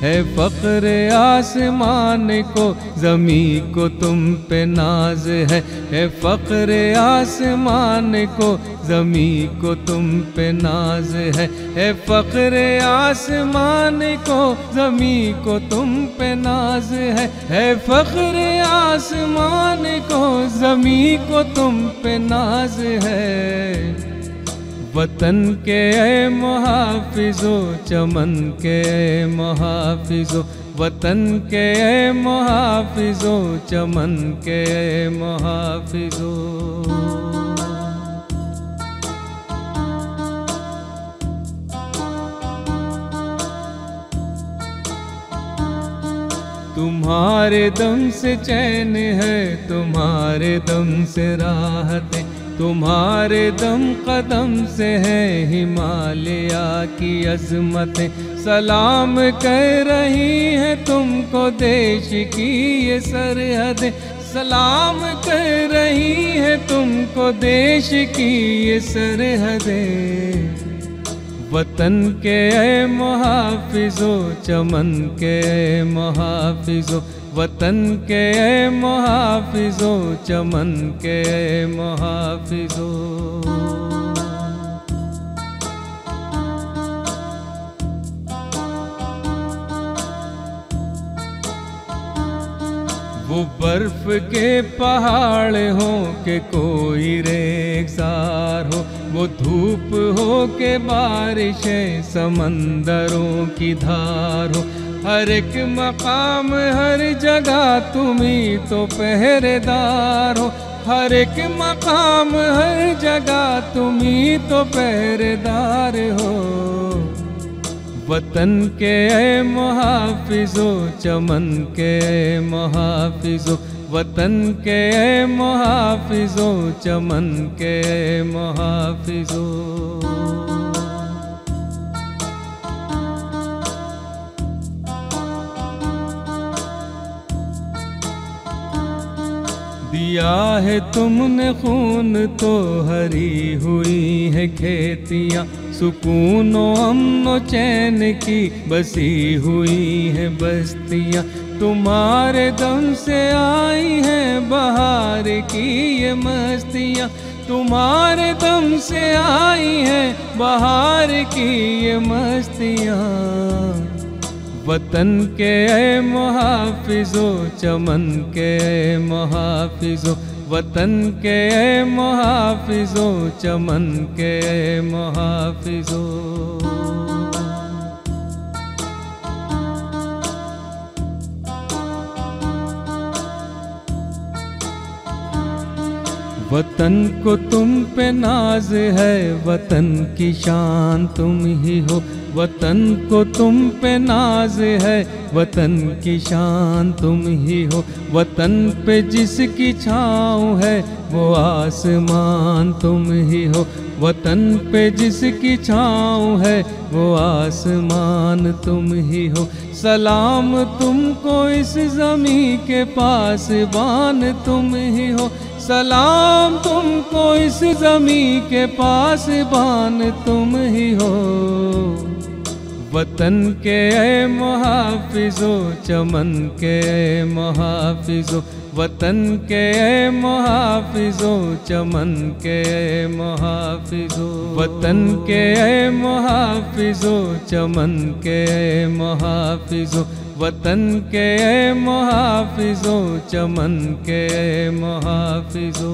है फ़ख्र आसमान को, ज़मी को तुम पे नाज है फ़ख्र आसमान को, ज़मी को तुम पे नाज है फ़ख्र आसमान को, ज़मी को तुम पे नाज है फ़ख्र आसमान को, ज़मी को तुम पे नाज है। वतन के ऐ मुहाफ़िज़ो, चमन के ऐ मुहाफ़िज़ो, वतन के ऐ मुहाफ़िज़ो, चमन के ऐ मुहाफ़िज़ो। तुम्हारे दम से चैन है, तुम्हारे दम से राहत है, तुम्हारे दम कदम से है हिमालया की अज़मत। सलाम कह रही है तुमको देश की ये सरहद, सलाम कह रही है तुमको देश की ये सरहदें। वतन के ऐ मुहाफ़िज़ो, चमन के ऐ मुहाफ़िज़ो, वतन के ऐ मुहाफ़िज़ो, चमन के ऐ मुहाफ़िज़ो। वो बर्फ के पहाड़ हो के कोई रेगिस्तान हो, वो धूप हो के बारिशें समंदरों की धार हो, हर एक मकाम हर जगह तुम ही तो पहरेदार हो, हर एक मकाम हर जगह तुम ही तो पहरेदार हो। वतन के ऐ मुहाफ़िज़ो, चमन के ऐ मुहाफ़िज़ो, वतन के ऐ मुहाफ़िज़ो, चमन के ऐ मुहाफ़िज़ो। दिया है तुमने खून तो हरी हुई है खेतियाँ, सुकून अमन चैन की बसी हुई है बस्तियाँ, तुम्हारे दम से आई हैं बहार की ये मस्तियाँ, तुम्हारे दम से आई हैं बहार की ये मस्तियाँ। वतन के ऐ मुहाफ़िज़ो, चमन के ऐ मुहाफ़िज़ो, वतन के ऐ मुहाफ़िज़ो, चमन के ऐ मुहाफ़िज़ो। वतन को तुम पे नाज है, वतन की शान तुम ही हो, वतन को तुम पे नाज है, वतन की शान तुम ही हो, वतन पे जिसकी छाँव है वो आसमान तुम ही हो, वतन पे जिसकी छाँव है वो आसमान तुम ही हो। सलाम तुमको इस ज़मीं के पासबान तुम ही हो, सलाम तुमको इस ज़मीं के पासबान तुम ही हो। वतन के ऐ मुहाफ़िज़ो, चमन के ऐ मुहाफ़िज़ो, वतन के ऐ मुहाफ़िज़ो, चमन के ऐ मुहाफ़िज़ो, वतन के ऐ मुहाफ़िज़ो, चमन के ऐ मुहाफ़िज़ो, वतन के ऐ मुहाफ़िज़ो, चमन के ऐ मुहाफ़िज़ो।